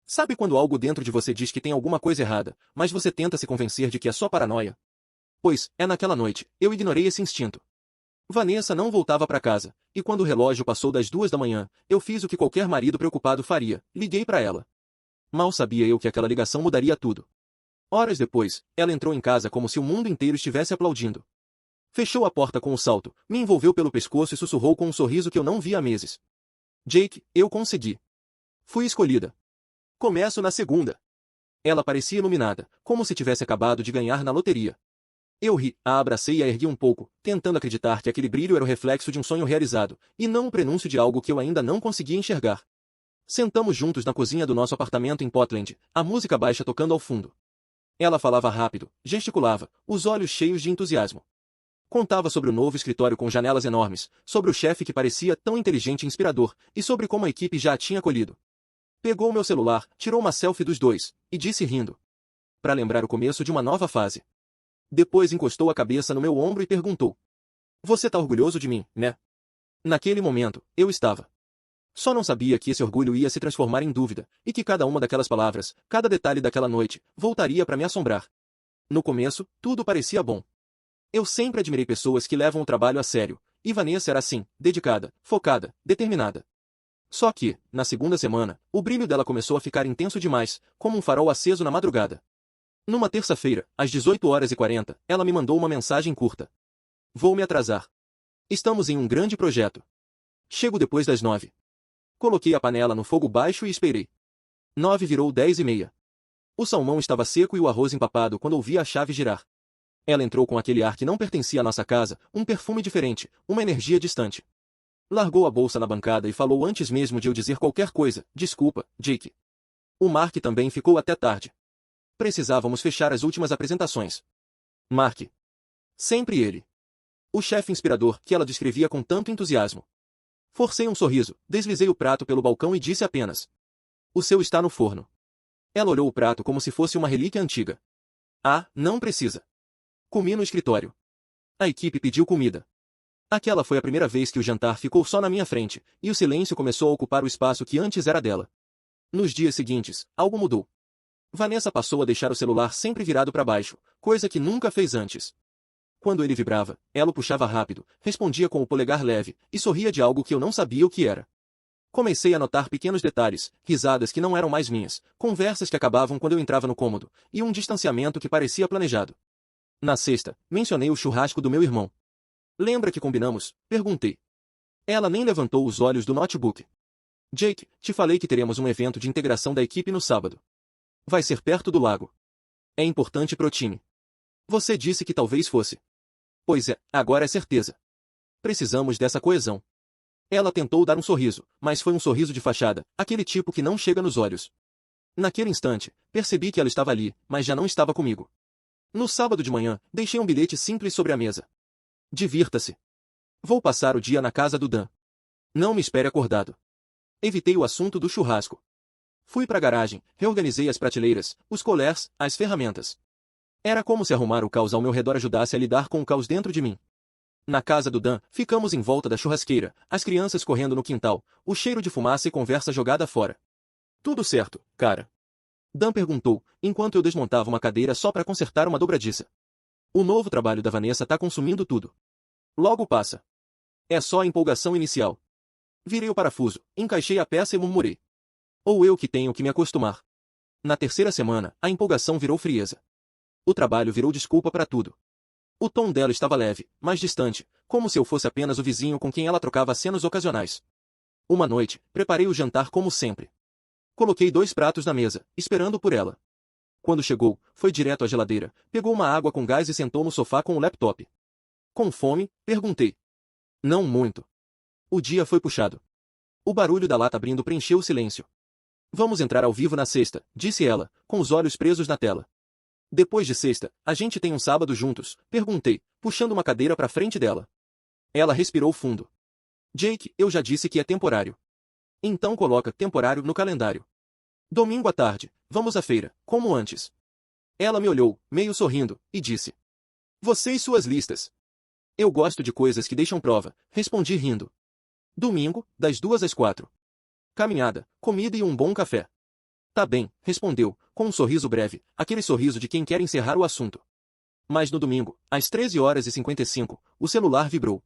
Sabe quando algo dentro de você diz que tem alguma coisa errada, mas você tenta se convencer de que é só paranoia? Pois, naquela noite, eu ignorei esse instinto. Vanessa não voltava para casa, e quando o relógio passou das 2 da manhã, eu fiz o que qualquer marido preocupado faria, liguei para ela. Mal sabia eu que aquela ligação mudaria tudo. Horas depois, ela entrou em casa como se o mundo inteiro estivesse aplaudindo. Fechou a porta com um salto, me envolveu pelo pescoço e sussurrou com um sorriso que eu não via há meses. Jake, eu consegui. Fui escolhida. Começo na segunda. Ela parecia iluminada, como se tivesse acabado de ganhar na loteria. Eu ri, a abracei e a ergui um pouco, tentando acreditar que aquele brilho era o reflexo de um sonho realizado, e não o prenúncio de algo que eu ainda não conseguia enxergar. Sentamos juntos na cozinha do nosso apartamento em Portland, a música baixa tocando ao fundo. Ela falava rápido, gesticulava, os olhos cheios de entusiasmo. Contava sobre o novo escritório com janelas enormes, sobre o chefe que parecia tão inteligente e inspirador, e sobre como a equipe já a tinha acolhido. Pegou meu celular, tirou uma selfie dos dois, e disse rindo. Para lembrar o começo de uma nova fase. Depois encostou a cabeça no meu ombro e perguntou. Você tá orgulhoso de mim, né? Naquele momento, eu estava. Só não sabia que esse orgulho ia se transformar em dúvida, e que cada uma daquelas palavras, cada detalhe daquela noite, voltaria para me assombrar. No começo, tudo parecia bom. Eu sempre admirei pessoas que levam o trabalho a sério, e Vanessa era assim, dedicada, focada, determinada. Só que, na segunda semana, o brilho dela começou a ficar intenso demais, como um farol aceso na madrugada. Numa terça-feira, às 18h40, ela me mandou uma mensagem curta. Vou me atrasar. Estamos em um grande projeto. Chego depois das 9. Coloquei a panela no fogo baixo e esperei. 9 virou 10h30. O salmão estava seco e o arroz empapado quando ouvi a chave girar. Ela entrou com aquele ar que não pertencia à nossa casa, um perfume diferente, uma energia distante. Largou a bolsa na bancada e falou antes mesmo de eu dizer qualquer coisa, desculpa, Jake. O Mark também ficou até tarde. Precisávamos fechar as últimas apresentações. Mark. Sempre ele. O chefe inspirador que ela descrevia com tanto entusiasmo. Forcei um sorriso, deslizei o prato pelo balcão e disse apenas. O seu está no forno. Ela olhou o prato como se fosse uma relíquia antiga. Ah, não precisa. Comi no escritório. A equipe pediu comida. Aquela foi a primeira vez que o jantar ficou só na minha frente, e o silêncio começou a ocupar o espaço que antes era dela. Nos dias seguintes, algo mudou. Vanessa passou a deixar o celular sempre virado para baixo, coisa que nunca fez antes. Quando ele vibrava, ela o puxava rápido, respondia com o polegar leve, e sorria de algo que eu não sabia o que era. Comecei a notar pequenos detalhes, risadas que não eram mais minhas, conversas que acabavam quando eu entrava no cômodo, e um distanciamento que parecia planejado. Na sexta, mencionei o churrasco do meu irmão. Lembra que combinamos? Perguntei. Ela nem levantou os olhos do notebook. Jake, te falei que teremos um evento de integração da equipe no sábado. Vai ser perto do lago. É importante pro time. Você disse que talvez fosse. Pois é, agora é certeza. Precisamos dessa coesão. Ela tentou dar um sorriso, mas foi um sorriso de fachada, aquele tipo que não chega nos olhos. Naquele instante, percebi que ela estava ali, mas já não estava comigo. No sábado de manhã, deixei um bilhete simples sobre a mesa. Divirta-se. Vou passar o dia na casa do Dan. Não me espere acordado. Evitei o assunto do churrasco. Fui para a garagem, reorganizei as prateleiras, os colãs, as ferramentas. Era como se arrumar o caos ao meu redor ajudasse a lidar com o caos dentro de mim. Na casa do Dan, ficamos em volta da churrasqueira, as crianças correndo no quintal, o cheiro de fumaça e conversa jogada fora. Tudo certo, cara? Dan perguntou, enquanto eu desmontava uma cadeira só para consertar uma dobradiça. O novo trabalho da Vanessa tá consumindo tudo. Logo passa. É só a empolgação inicial. Virei o parafuso, encaixei a peça e murmurei. Ou eu que tenho que me acostumar. Na terceira semana, a empolgação virou frieza. O trabalho virou desculpa para tudo. O tom dela estava leve, mas distante, como se eu fosse apenas o vizinho com quem ela trocava acenos ocasionais. Uma noite, preparei o jantar como sempre. Coloquei 2 pratos na mesa, esperando por ela. Quando chegou, foi direto à geladeira, pegou uma água com gás e sentou no sofá com o laptop. Com fome? Perguntei. Não muito. O dia foi puxado. O barulho da lata abrindo preencheu o silêncio. Vamos entrar ao vivo na sexta, disse ela, com os olhos presos na tela. Depois de sexta, a gente tem um sábado juntos? Perguntei, puxando uma cadeira para frente dela. Ela respirou fundo. Jake, eu já disse que é temporário. Então coloca temporário no calendário. Domingo à tarde, vamos à feira, como antes. Ela me olhou, meio sorrindo, e disse. Você e suas listas. Eu gosto de coisas que deixam prova, respondi rindo. Domingo, das 2 às 4. Caminhada, comida e um bom café. Tá bem, respondeu, com um sorriso breve, aquele sorriso de quem quer encerrar o assunto. Mas no domingo, às 13h55, o celular vibrou.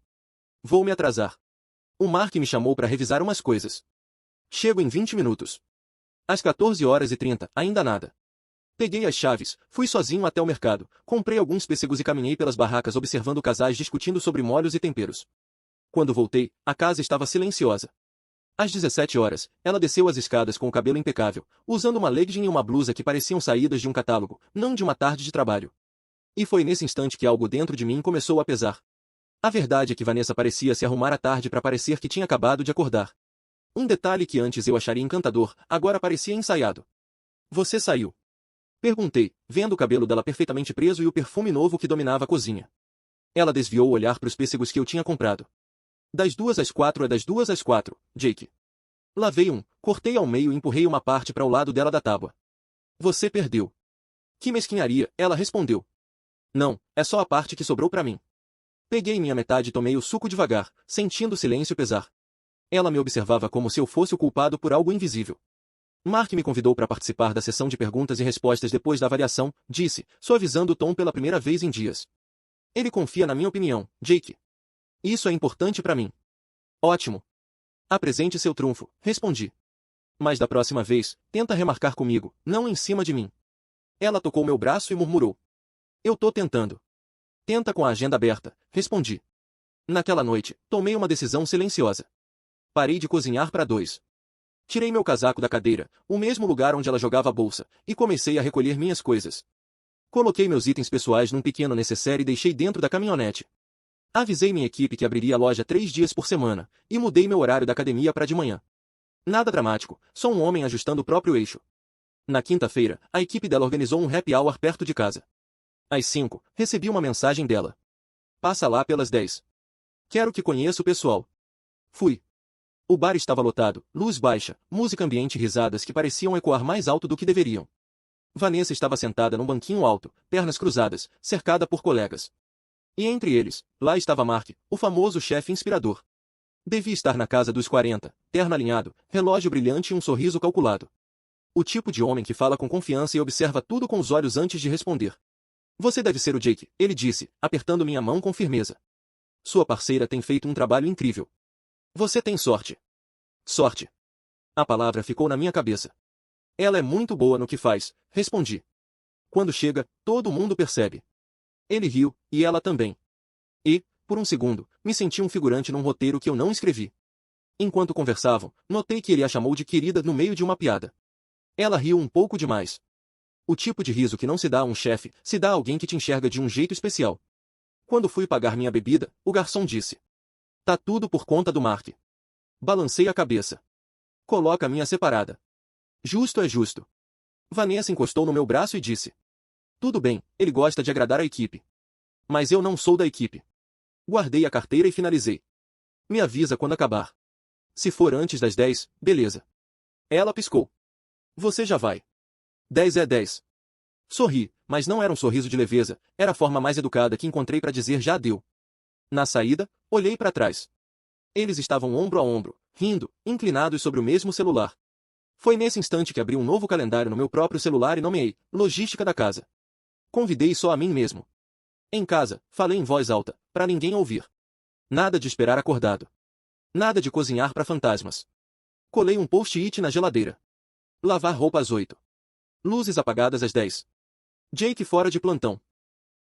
Vou me atrasar. O Mark me chamou para revisar umas coisas. Chego em 20 minutos. Às 14h30, ainda nada. Peguei as chaves, fui sozinho até o mercado, comprei alguns pêssegos e caminhei pelas barracas observando casais discutindo sobre molhos e temperos. Quando voltei, a casa estava silenciosa. Às 17h, ela desceu as escadas com o cabelo impecável, usando uma legging e uma blusa que pareciam saídas de um catálogo, não de uma tarde de trabalho. E foi nesse instante que algo dentro de mim começou a pesar. A verdade é que Vanessa parecia se arrumar à tarde para parecer que tinha acabado de acordar. Um detalhe que antes eu acharia encantador, agora parecia ensaiado. Você saiu? Perguntei, vendo o cabelo dela perfeitamente preso e o perfume novo que dominava a cozinha. Ela desviou o olhar para os pêssegos que eu tinha comprado. Das 2 às 4 é das 2 às 4, Jake. Lavei um, cortei ao meio e empurrei uma parte para o lado dela da tábua. Você perdeu. Que mesquinharia, ela respondeu. Não, é só a parte que sobrou para mim. Peguei minha metade e tomei o suco devagar, sentindo o silêncio pesar. Ela me observava como se eu fosse o culpado por algo invisível. Mark me convidou para participar da sessão de perguntas e respostas depois da avaliação, disse, suavizando o tom pela primeira vez em dias. Ele confia na minha opinião, Jake. Isso é importante para mim. Ótimo. Apresente seu trunfo, respondi. Mas da próxima vez, tenta remarcar comigo, não em cima de mim. Ela tocou meu braço e murmurou. Eu tô tentando. Tenta com a agenda aberta, respondi. Naquela noite, tomei uma decisão silenciosa. Parei de cozinhar para dois. Tirei meu casaco da cadeira, o mesmo lugar onde ela jogava a bolsa, e comecei a recolher minhas coisas. Coloquei meus itens pessoais num pequeno necessaire e deixei dentro da caminhonete. Avisei minha equipe que abriria a loja 3 dias por semana, e mudei meu horário da academia para de manhã. Nada dramático, só um homem ajustando o próprio eixo. Na quinta-feira, a equipe dela organizou um happy hour perto de casa. Às 5, recebi uma mensagem dela. Passa lá pelas 10. Quero que conheça o pessoal. Fui. O bar estava lotado, luz baixa, música ambiente e risadas que pareciam ecoar mais alto do que deveriam. Vanessa estava sentada num banquinho alto, pernas cruzadas, cercada por colegas. E entre eles, lá estava Mark, o famoso chefe inspirador. Devia estar na casa dos 40, terno alinhado, relógio brilhante e um sorriso calculado. O tipo de homem que fala com confiança e observa tudo com os olhos antes de responder. Você deve ser o Jake, ele disse, apertando minha mão com firmeza. Sua parceira tem feito um trabalho incrível. Você tem sorte. Sorte. A palavra ficou na minha cabeça. Ela é muito boa no que faz, respondi. Quando chega, todo mundo percebe. Ele riu, e ela também. E, por um segundo, me senti um figurante num roteiro que eu não escrevi. Enquanto conversavam, notei que ele a chamou de querida no meio de uma piada. Ela riu um pouco demais. O tipo de riso que não se dá a um chefe, se dá a alguém que te enxerga de um jeito especial. Quando fui pagar minha bebida, o garçom disse. Tá tudo por conta do Mark. Balancei a cabeça. Coloca a minha separada. Justo é justo. Vanessa encostou no meu braço e disse. Tudo bem, ele gosta de agradar a equipe. Mas eu não sou da equipe. Guardei a carteira e finalizei. Me avisa quando acabar. Se for antes das 10, beleza. Ela piscou. Você já vai. 10 é 10. Sorri, mas não era um sorriso de leveza, era a forma mais educada que encontrei para dizer já deu. Na saída, olhei para trás. Eles estavam ombro a ombro, rindo, inclinados sobre o mesmo celular. Foi nesse instante que abri um novo calendário no meu próprio celular e nomeei Logística da Casa. Convidei só a mim mesmo. Em casa, falei em voz alta, para ninguém ouvir. Nada de esperar acordado. Nada de cozinhar para fantasmas. Colei um post-it na geladeira. Lavar roupa às 8. Luzes apagadas às 10. Jake fora de plantão.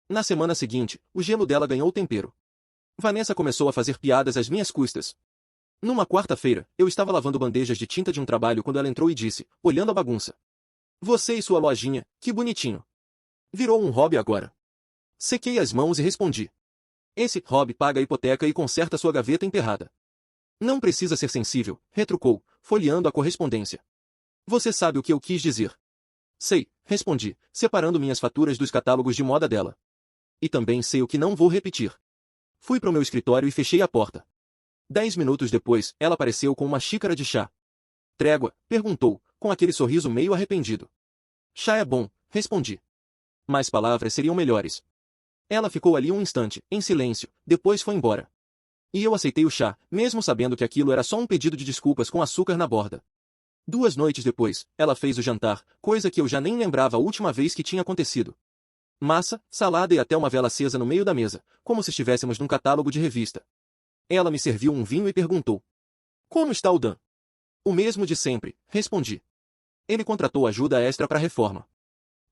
Na semana seguinte, o gelo dela ganhou tempero. Vanessa começou a fazer piadas às minhas custas. Numa quarta-feira, eu estava lavando bandejas de tinta de um trabalho quando ela entrou e disse, olhando a bagunça. Você e sua lojinha, que bonitinho. Virou um hobby agora. Sequei as mãos e respondi. Esse hobby paga a hipoteca e conserta sua gaveta emperrada. Não precisa ser sensível, retrucou, folheando a correspondência. Você sabe o que eu quis dizer. Sei, respondi, separando minhas faturas dos catálogos de moda dela. E também sei o que não vou repetir. Fui para o meu escritório e fechei a porta. 10 minutos depois, ela apareceu com uma xícara de chá. Trégua? Perguntou, com aquele sorriso meio arrependido. Chá é bom, respondi. Mas palavras seriam melhores. Ela ficou ali um instante, em silêncio, depois foi embora. E eu aceitei o chá, mesmo sabendo que aquilo era só um pedido de desculpas com açúcar na borda. 2 noites depois, ela fez o jantar, coisa que eu já nem lembrava a última vez que tinha acontecido. Massa, salada e até uma vela acesa no meio da mesa, como se estivéssemos num catálogo de revista. Ela me serviu um vinho e perguntou: "Como está o Dan?" "O mesmo de sempre", respondi. "Ele contratou ajuda extra para a reforma.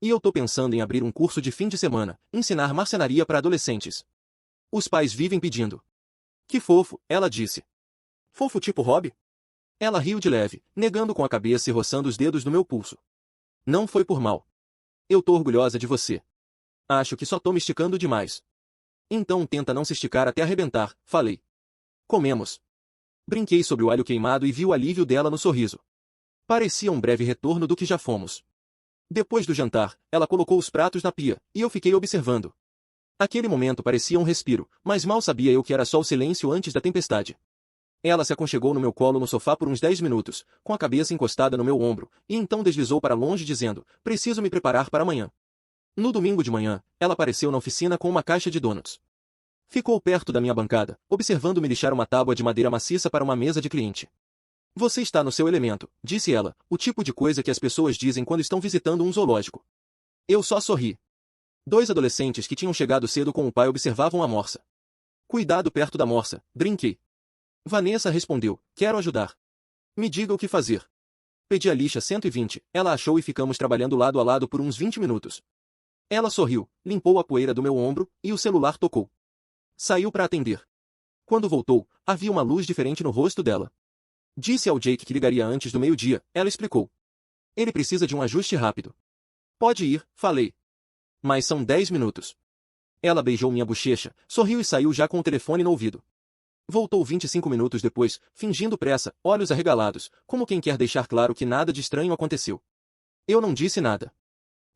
E eu tô pensando em abrir um curso de fim de semana, ensinar marcenaria para adolescentes. Os pais vivem pedindo." "Que fofo", ela disse. "Fofo tipo hobby?" Ela riu de leve, negando com a cabeça e roçando os dedos no meu pulso. "Não foi por mal. Eu tô orgulhosa de você. Acho que só tô me esticando demais." "Então tenta não se esticar até arrebentar", falei. "Comemos." Brinquei sobre o alho queimado e vi o alívio dela no sorriso. Parecia um breve retorno do que já fomos. Depois do jantar, ela colocou os pratos na pia, e eu fiquei observando. Aquele momento parecia um respiro, mas mal sabia eu que era só o silêncio antes da tempestade. Ela se aconchegou no meu colo no sofá por uns 10 minutos, com a cabeça encostada no meu ombro, e então deslizou para longe dizendo: "Preciso me preparar para amanhã." No domingo de manhã, ela apareceu na oficina com uma caixa de donuts. Ficou perto da minha bancada, observando-me lixar uma tábua de madeira maciça para uma mesa de cliente. "Você está no seu elemento", disse ela, o tipo de coisa que as pessoas dizem quando estão visitando um zoológico. Eu só sorri. 2 adolescentes que tinham chegado cedo com o pai observavam a morsa. "Cuidado perto da morsa", brinquei. Vanessa respondeu: "Quero ajudar. Me diga o que fazer." Pedi a lixa 120, ela achou e ficamos trabalhando lado a lado por uns 20 minutos. Ela sorriu, limpou a poeira do meu ombro, e o celular tocou. Saiu para atender. Quando voltou, havia uma luz diferente no rosto dela. Disse ao Jake que ligaria antes do meio-dia, ela explicou. "Ele precisa de um ajuste rápido." "Pode ir", falei. "Mas são 10 minutos." Ela beijou minha bochecha, sorriu e saiu já com o telefone no ouvido. Voltou 25 minutos depois, fingindo pressa, olhos arregalados, como quem quer deixar claro que nada de estranho aconteceu. Eu não disse nada.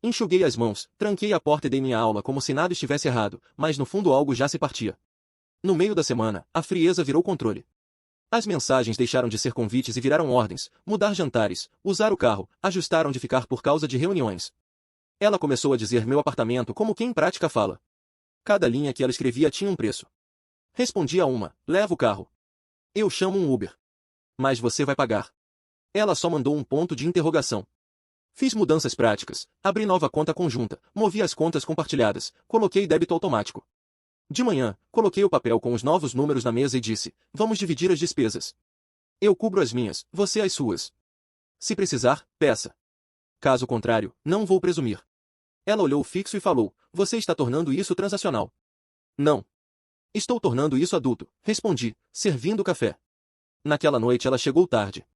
Enxuguei as mãos, tranquei a porta e dei minha aula como se nada estivesse errado, mas no fundo algo já se partia. No meio da semana, a frieza virou controle. As mensagens deixaram de ser convites e viraram ordens: mudar jantares, usar o carro, ajustar onde ficar por causa de reuniões. Ela começou a dizer meu apartamento como quem em prática fala. Cada linha que ela escrevia tinha um preço. Respondia a uma: "Leva o carro." "Eu chamo um Uber." "Mas você vai pagar." Ela só mandou um ponto de interrogação. Fiz mudanças práticas, abri nova conta conjunta, movi as contas compartilhadas, coloquei débito automático. De manhã, coloquei o papel com os novos números na mesa e disse: "Vamos dividir as despesas. Eu cubro as minhas, você as suas. Se precisar, peça. Caso contrário, não vou presumir." Ela olhou fixo e falou: "Você está tornando isso transacional." "Não. Estou tornando isso adulto", respondi, servindo café. Naquela noite ela chegou tarde.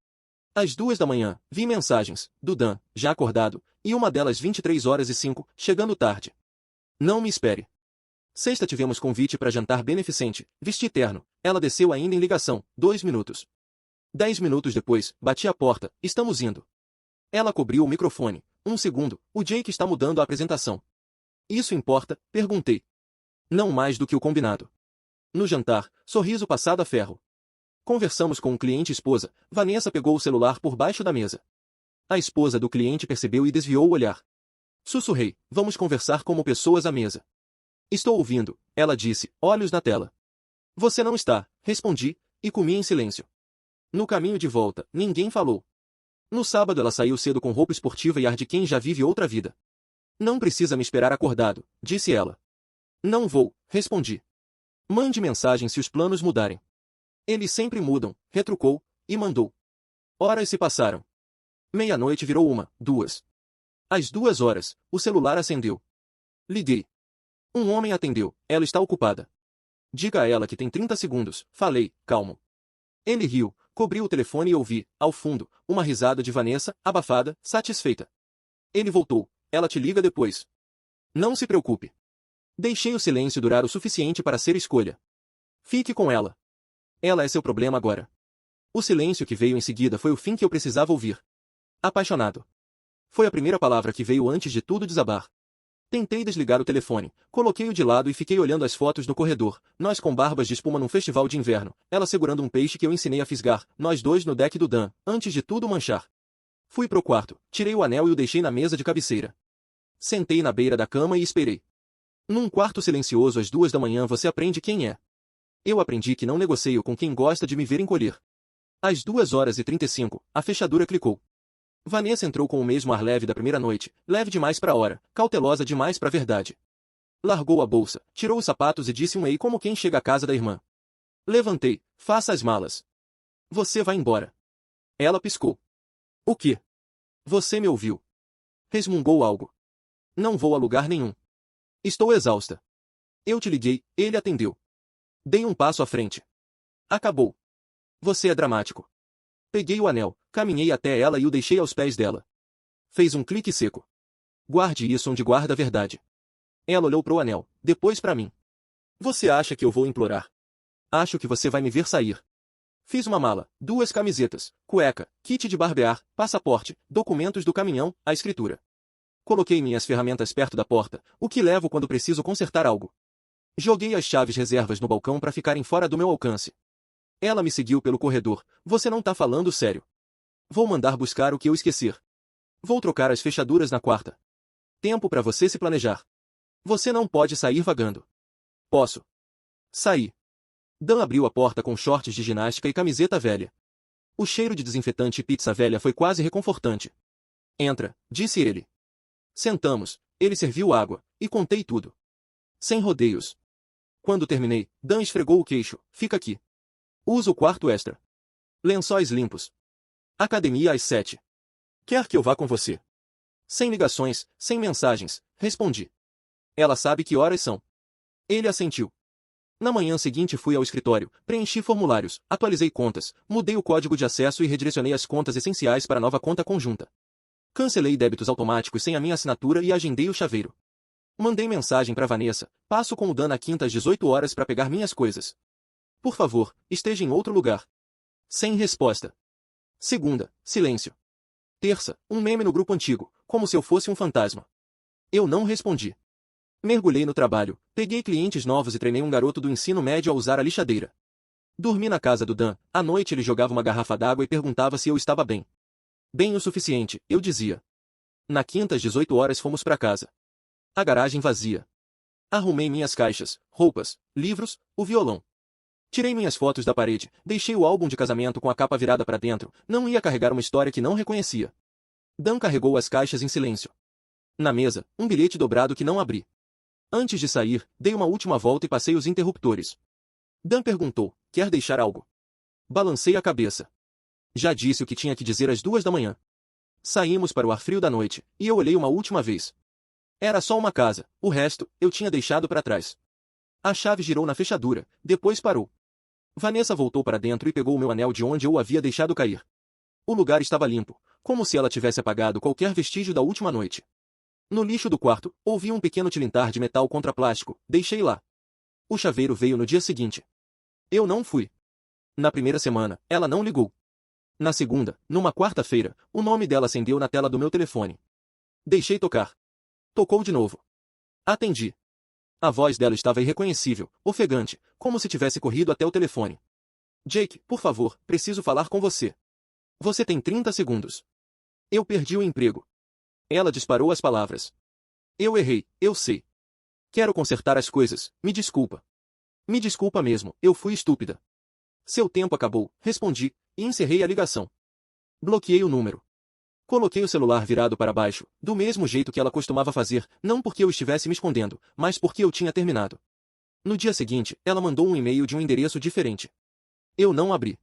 Às 2 da manhã, vi mensagens, do Dan, já acordado, e uma delas 23h05, chegando tarde. "Não me espere." Sexta tivemos convite para jantar beneficente, vesti terno, ela desceu ainda em ligação, 2 minutos. 10 minutos depois, bati a porta, "Estamos indo." Ela cobriu o microfone, 1 segundo, "O Jake está mudando a apresentação." "Isso importa?", perguntei. "Não mais do que o combinado." No jantar, sorriso passado a ferro. Conversamos com um cliente esposa, Vanessa pegou o celular por baixo da mesa. A esposa do cliente percebeu e desviou o olhar. Sussurrei: "Vamos conversar como pessoas à mesa." "Estou ouvindo", ela disse, olhos na tela. "Você não está", respondi, e comi em silêncio. No caminho de volta, ninguém falou. No sábado ela saiu cedo com roupa esportiva e ar de quem já vive outra vida. "Não precisa me esperar acordado", disse ela. "Não vou", respondi. "Mande mensagem se os planos mudarem." "Eles sempre mudam", retrucou, e mandou. Horas se passaram. Meia-noite virou 1, 2. Às 2 horas, o celular acendeu. Liguei. Um homem atendeu: "Ela está ocupada." "Diga a ela que tem 30 segundos", falei, calmo. Ele riu, cobriu o telefone e ouvi, ao fundo, uma risada de Vanessa, abafada, satisfeita. Ele voltou: "Ela te liga depois." "Não se preocupe." Deixei o silêncio durar o suficiente para ser escolha. "Fique com ela. Ela é seu problema agora." O silêncio que veio em seguida foi o fim que eu precisava ouvir. "Apaixonado." Foi a primeira palavra que veio antes de tudo desabar. Tentei desligar o telefone, coloquei-o de lado e fiquei olhando as fotos no corredor, nós com barbas de espuma num festival de inverno, ela segurando um peixe que eu ensinei a fisgar, nós dois no deck do Dan, antes de tudo manchar. Fui pro quarto, tirei o anel e o deixei na mesa de cabeceira. Sentei na beira da cama e esperei. Num quarto silencioso às 2 da manhã você aprende quem é. Eu aprendi que não negocio com quem gosta de me ver encolher. Às 2h35, a fechadura clicou. Vanessa entrou com o mesmo ar leve da primeira noite, leve demais para a hora, cautelosa demais para a verdade. Largou a bolsa, tirou os sapatos e disse um ei como quem chega à casa da irmã. Levantei, faça as malas. Você vai embora. Ela piscou. O quê? Você me ouviu. Resmungou algo. Não vou a lugar nenhum. Estou exausta. Eu te liguei, ele atendeu. Dei um passo à frente. Acabou. Você é dramático. Peguei o anel, caminhei até ela e o deixei aos pés dela. Fez um clique seco. Guarde isso onde guarda a verdade. Ela olhou para o anel, depois para mim. Você acha que eu vou implorar? Acho que você vai me ver sair. Fiz uma mala, 2 camisetas, cueca, kit de barbear, passaporte, documentos do caminhão, a escritura. Coloquei minhas ferramentas perto da porta, o que levo quando preciso consertar algo. Joguei as chaves reservas no balcão para ficarem fora do meu alcance. Ela me seguiu pelo corredor. Você não tá falando sério. Vou mandar buscar o que eu esquecer. Vou trocar as fechaduras na quarta. Tempo para você se planejar. Você não pode sair vagando. Posso. Saí. Dan abriu a porta com shorts de ginástica e camiseta velha. O cheiro de desinfetante e pizza velha foi quase reconfortante. Entra, disse ele. Sentamos, ele serviu água, e contei tudo. Sem rodeios. Quando terminei, Dan esfregou o queixo. Fica aqui. Usa o quarto extra. Lençóis limpos. Academia às 7. Quer que eu vá com você? Sem ligações, sem mensagens, respondi. Ela sabe que horas são. Ele assentiu. Na manhã seguinte fui ao escritório, preenchi formulários, atualizei contas, mudei o código de acesso e redirecionei as contas essenciais para a nova conta conjunta. Cancelei débitos automáticos sem a minha assinatura e agendei o chaveiro. Mandei mensagem para Vanessa, passo com o Dan na quinta às 18 horas para pegar minhas coisas. Por favor, esteja em outro lugar. Sem resposta. Segunda, silêncio. Terça, um meme no grupo antigo, como se eu fosse um fantasma. Eu não respondi. Mergulhei no trabalho, peguei clientes novos e treinei um garoto do ensino médio a usar a lixadeira. Dormi na casa do Dan, à noite ele jogava uma garrafa d'água e perguntava se eu estava bem. Bem o suficiente, eu dizia. Na quinta às 18 horas fomos para casa. A garagem vazia. Arrumei minhas caixas, roupas, livros, o violão. Tirei minhas fotos da parede, deixei o álbum de casamento com a capa virada para dentro, não ia carregar uma história que não reconhecia. Dan carregou as caixas em silêncio. Na mesa, um bilhete dobrado que não abri. Antes de sair, dei uma última volta e passei os interruptores. Dan perguntou, quer deixar algo? Balancei a cabeça. Já disse o que tinha que dizer às 2 da manhã. Saímos para o ar frio da noite, e eu olhei uma última vez. Era só uma casa, o resto, eu tinha deixado para trás. A chave girou na fechadura, depois parou. Vanessa voltou para dentro e pegou o meu anel de onde eu o havia deixado cair. O lugar estava limpo, como se ela tivesse apagado qualquer vestígio da última noite. No lixo do quarto, ouvi um pequeno tilintar de metal contra plástico, deixei lá. O chaveiro veio no dia seguinte. Eu não fui. Na primeira semana, ela não ligou. Na segunda, numa quarta-feira, o nome dela acendeu na tela do meu telefone. Deixei tocar. Tocou de novo. Atendi. A voz dela estava irreconhecível, ofegante, como se tivesse corrido até o telefone. Jake, por favor, preciso falar com você. Você tem 30 segundos. Eu perdi o emprego. Ela disparou as palavras. Eu errei, eu sei. Quero consertar as coisas, me desculpa. Me desculpa mesmo, eu fui estúpida. Seu tempo acabou, respondi, e encerrei a ligação. Bloqueei o número. Coloquei o celular virado para baixo, do mesmo jeito que ela costumava fazer, não porque eu estivesse me escondendo, mas porque eu tinha terminado. No dia seguinte, ela mandou um e-mail de um endereço diferente. Eu não abri.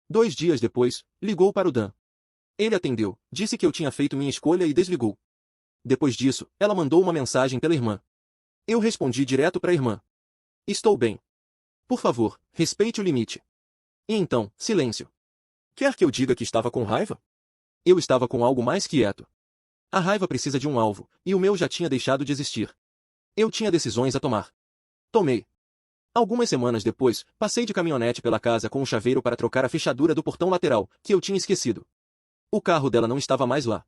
2 dias depois, ligou para o Dan. Ele atendeu, disse que eu tinha feito minha escolha e desligou. Depois disso, ela mandou uma mensagem pela irmã. Eu respondi direto para a irmã. Estou bem. Por favor, respeite o limite. E então, silêncio. Quer que eu diga que estava com raiva? Eu estava com algo mais quieto. A raiva precisa de um alvo, e o meu já tinha deixado de existir. Eu tinha decisões a tomar. Tomei. Algumas semanas depois, passei de caminhonete pela casa com um chaveiro para trocar a fechadura do portão lateral, que eu tinha esquecido. O carro dela não estava mais lá.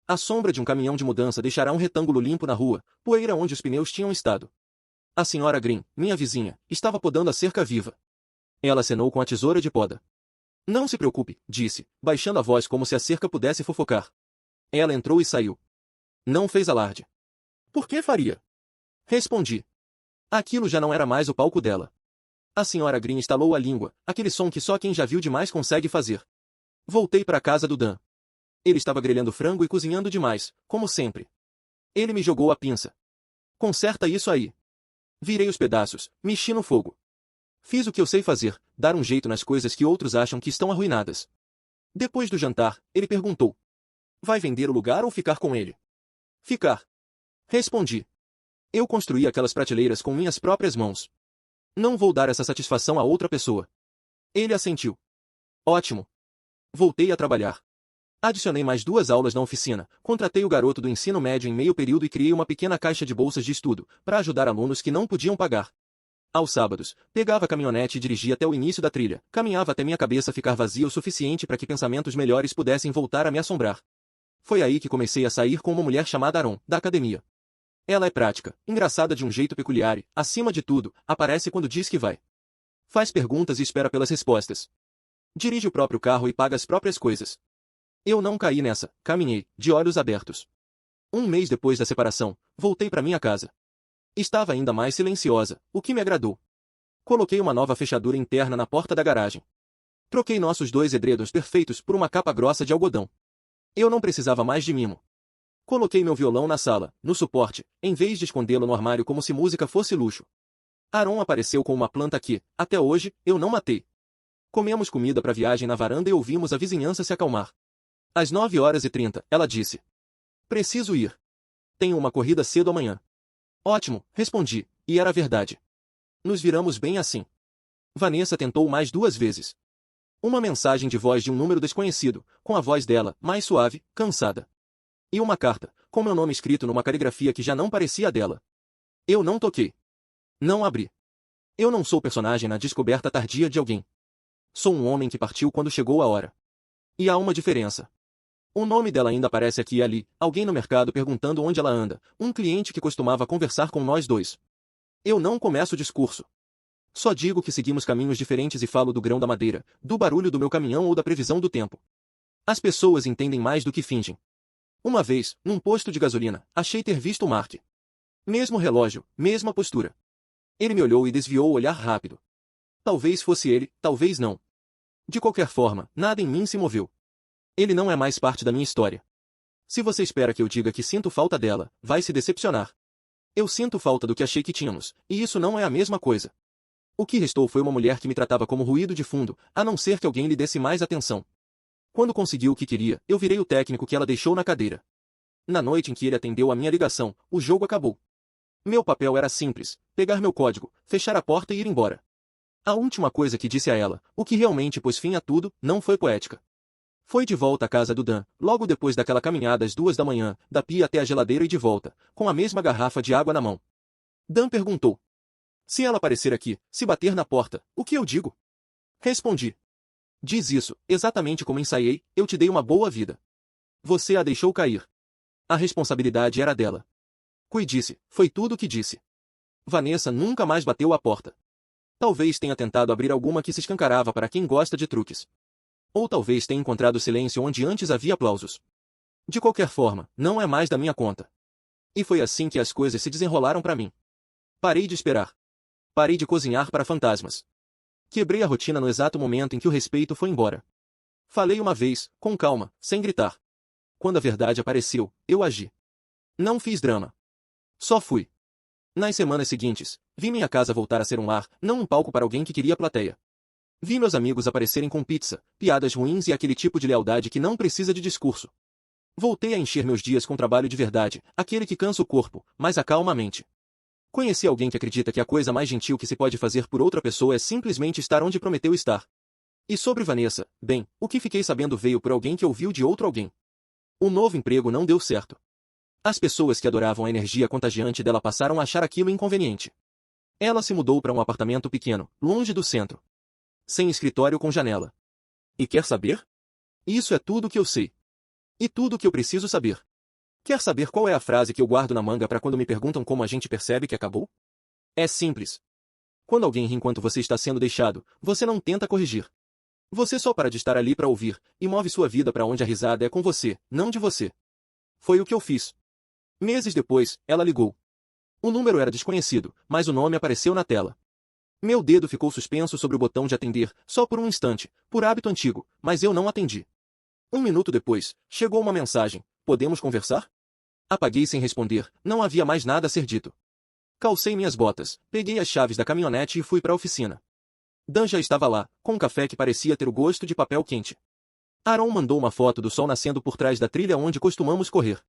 A sombra de um caminhão de mudança deixará um retângulo limpo na rua, poeira onde os pneus tinham estado. A senhora Green, minha vizinha, estava podando a cerca viva. Ela acenou com a tesoura de poda. Não se preocupe, disse, baixando a voz como se a cerca pudesse fofocar. Ela entrou e saiu. Não fez alarde. Por que faria? Respondi. Aquilo já não era mais o palco dela. A senhora Green estalou a língua, aquele som que só quem já viu demais consegue fazer. Voltei para a casa do Dan. Ele estava grelhando frango e cozinhando demais, como sempre. Ele me jogou a pinça. Conserta isso aí. Virei os pedaços, mexi no fogo. Fiz o que eu sei fazer, dar um jeito nas coisas que outros acham que estão arruinadas. Depois do jantar, ele perguntou: vai vender o lugar ou ficar com ele? Ficar. Respondi. Eu construí aquelas prateleiras com minhas próprias mãos. Não vou dar essa satisfação a outra pessoa. Ele assentiu. Ótimo. Voltei a trabalhar. Adicionei mais 2 aulas na oficina, contratei o garoto do ensino médio em meio período e criei uma pequena caixa de bolsas de estudo, para ajudar alunos que não podiam pagar. Aos sábados, pegava a caminhonete e dirigia até o início da trilha, caminhava até minha cabeça ficar vazia o suficiente para que pensamentos melhores pudessem voltar a me assombrar. Foi aí que comecei a sair com uma mulher chamada Aron, da academia. Ela é prática, engraçada de um jeito peculiar e, acima de tudo, aparece quando diz que vai. Faz perguntas e espera pelas respostas. Dirige o próprio carro e paga as próprias coisas. Eu não caí nessa, caminhei, de olhos abertos. Um mês depois da separação, voltei para minha casa. Estava ainda mais silenciosa, o que me agradou. Coloquei uma nova fechadura interna na porta da garagem. Troquei nossos 2 edredons perfeitos por uma capa grossa de algodão. Eu não precisava mais de mimo. Coloquei meu violão na sala, no suporte, em vez de escondê-lo no armário como se música fosse luxo. Aron apareceu com uma planta que, até hoje, eu não matei. Comemos comida para a viagem na varanda e ouvimos a vizinhança se acalmar. Às 9h30, ela disse: preciso ir. Tenho uma corrida cedo amanhã. Ótimo, respondi, e era verdade. Nos viramos bem assim. Vanessa tentou mais 2 vezes. Uma mensagem de voz de um número desconhecido, com a voz dela, mais suave, cansada. E uma carta, com meu nome escrito numa caligrafia que já não parecia a dela. Eu não toquei. Não abri. Eu não sou personagem na descoberta tardia de alguém. Sou um homem que partiu quando chegou a hora. E há uma diferença. O nome dela ainda aparece aqui e ali, alguém no mercado perguntando onde ela anda, um cliente que costumava conversar com nós 2. Eu não começo o discurso. Só digo que seguimos caminhos diferentes e falo do grão da madeira, do barulho do meu caminhão ou da previsão do tempo. As pessoas entendem mais do que fingem. Uma vez, num posto de gasolina, achei ter visto o Mark. Mesmo relógio, mesma postura. Ele me olhou e desviou o olhar rápido. Talvez fosse ele, talvez não. De qualquer forma, nada em mim se moveu. Ele não é mais parte da minha história. Se você espera que eu diga que sinto falta dela, vai se decepcionar. Eu sinto falta do que achei que tínhamos, e isso não é a mesma coisa. O que restou foi uma mulher que me tratava como ruído de fundo, a não ser que alguém lhe desse mais atenção. Quando conseguiu o que queria, eu virei o técnico que ela deixou na cadeira. Na noite em que ele atendeu a minha ligação, o jogo acabou. Meu papel era simples: pegar meu código, fechar a porta e ir embora. A última coisa que disse a ela, o que realmente pôs fim a tudo, não foi poética. Foi de volta à casa do Dan, logo depois daquela caminhada às 2 da manhã, da pia até a geladeira e de volta, com a mesma garrafa de água na mão. Dan perguntou: se ela aparecer aqui, se bater na porta, o que eu digo? Respondi: diz isso, exatamente como ensaiei, eu te dei uma boa vida. Você a deixou cair. A responsabilidade era dela. Cuide-se, foi tudo o que disse. Vanessa nunca mais bateu à porta. Talvez tenha tentado abrir alguma que se escancarava para quem gosta de truques. Ou talvez tenha encontrado silêncio onde antes havia aplausos. De qualquer forma, não é mais da minha conta. E foi assim que as coisas se desenrolaram para mim. Parei de esperar. Parei de cozinhar para fantasmas. Quebrei a rotina no exato momento em que o respeito foi embora. Falei uma vez, com calma, sem gritar. Quando a verdade apareceu, eu agi. Não fiz drama. Só fui. Nas semanas seguintes, vi minha casa voltar a ser um lar, não um palco para alguém que queria plateia. Vi meus amigos aparecerem com pizza, piadas ruins e aquele tipo de lealdade que não precisa de discurso. Voltei a encher meus dias com trabalho de verdade, aquele que cansa o corpo, mas acalma a mente. Conheci alguém que acredita que a coisa mais gentil que se pode fazer por outra pessoa é simplesmente estar onde prometeu estar. E sobre Vanessa, bem, o que fiquei sabendo veio por alguém que ouviu de outro alguém. O novo emprego não deu certo. As pessoas que adoravam a energia contagiante dela passaram a achar aquilo inconveniente. Ela se mudou para um apartamento pequeno, longe do centro. Sem escritório com janela. E quer saber? Isso é tudo o que eu sei. E tudo o que eu preciso saber. Quer saber qual é a frase que eu guardo na manga para quando me perguntam como a gente percebe que acabou? É simples. Quando alguém ri enquanto você está sendo deixado, você não tenta corrigir. Você só para de estar ali para ouvir, e move sua vida para onde a risada é com você, não de você. Foi o que eu fiz. Meses depois, ela ligou. O número era desconhecido, mas o nome apareceu na tela. Meu dedo ficou suspenso sobre o botão de atender, só por um instante, por hábito antigo, mas eu não atendi. Um minuto depois, chegou uma mensagem: podemos conversar? Apaguei sem responder, não havia mais nada a ser dito. Calcei minhas botas, peguei as chaves da caminhonete e fui para a oficina. Dan já estava lá, com um café que parecia ter o gosto de papel quente. Aaron mandou uma foto do sol nascendo por trás da trilha onde costumamos correr.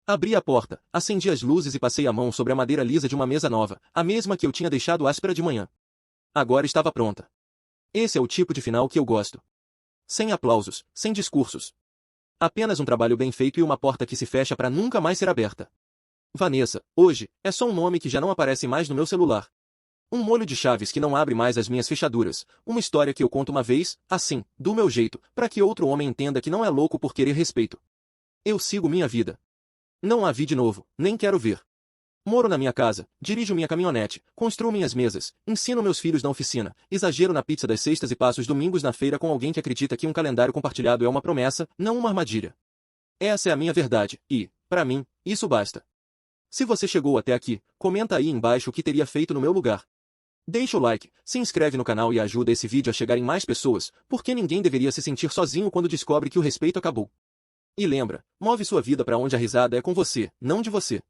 Abri a porta, acendi as luzes e passei a mão sobre a madeira lisa de uma mesa nova, a mesma que eu tinha deixado áspera de manhã. Agora estava pronta. Esse é o tipo de final que eu gosto. Sem aplausos, sem discursos. Apenas um trabalho bem feito e uma porta que se fecha para nunca mais ser aberta. Vanessa, hoje, é só um nome que já não aparece mais no meu celular. Um molho de chaves que não abre mais as minhas fechaduras, uma história que eu conto uma vez, assim, do meu jeito, para que outro homem entenda que não é louco por querer respeito. Eu sigo minha vida. Não a vi de novo, nem quero ver. Moro na minha casa, dirijo minha caminhonete, construo minhas mesas, ensino meus filhos na oficina, exagero na pizza das sextas e passo os domingos na feira com alguém que acredita que um calendário compartilhado é uma promessa, não uma armadilha. Essa é a minha verdade, e, para mim, isso basta. Se você chegou até aqui, comenta aí embaixo o que teria feito no meu lugar. Deixa o like, se inscreve no canal e ajuda esse vídeo a chegar em mais pessoas, porque ninguém deveria se sentir sozinho quando descobre que o respeito acabou. E lembra, move sua vida para onde a risada é com você, não de você.